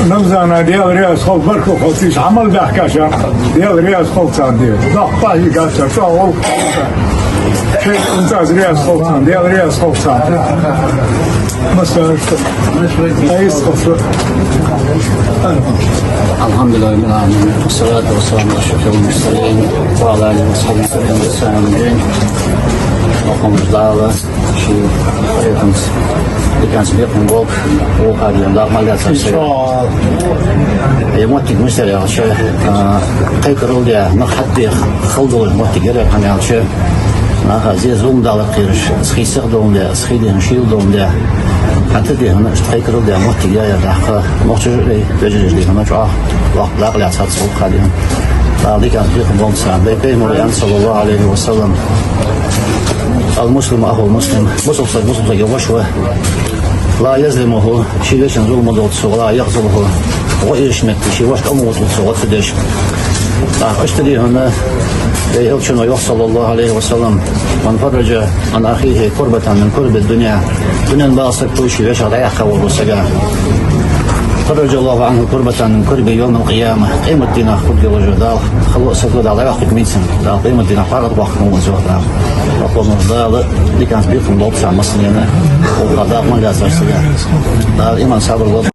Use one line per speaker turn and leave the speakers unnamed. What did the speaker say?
نمزانا ديال رياس خوف بركو خوتيش عمل بحكاشا ديال رياس خوف عندي ضغط طاهي قاشا شغل شيء ممتاز رياس خوف ديال رياس خوف مثلا رئيس خوف.
الحمد لله رب العالمين والصلاة والسلام على أشرف المرسلين وعلى آله وصحبه وسلم. Okumuz dağlı, hepimiz birkaç bir gün bol, o kadar dağmal yazarsa. Yemek mesela şey, kaykırıl diye, nakhattı, kıldığı yemek gerek hani şey, nakhaziye zoom dağlı kırış, sıkışık doğum diye, sıkıydığın şey doğum diye. Hatta diye, kaykırıl diye yemek diye ya da muhtemelen becerici diye, ama çok vaktler yazar soğuk kalıyor. Dağlık az bir gün bol sahne, Peygamber sallallahu aleyhi ve sellem. المسلم أخو المسلم مسلم يوشوه لا يظلمه شيء ليش ظلم دوت ولا يغضبه وإيش مكتي شيء واش أموت وتصوت فدش أشتري هنا يلشن صلى الله عليه وسلم من فرج عن أخيه كربة من كرب الدنيا دنيا باصك توشي ليش على يحكوا والسجا فرج الله عنه كربة من كرب يوم القيامة قيمة دينا خد الوجه خلوا سكوا على يحكوا ميتين قيمة دينا فقط وقت موزوع Aklımızda bir kez bir film olsa masasına o kadar mı yazarsa da iman sabırlı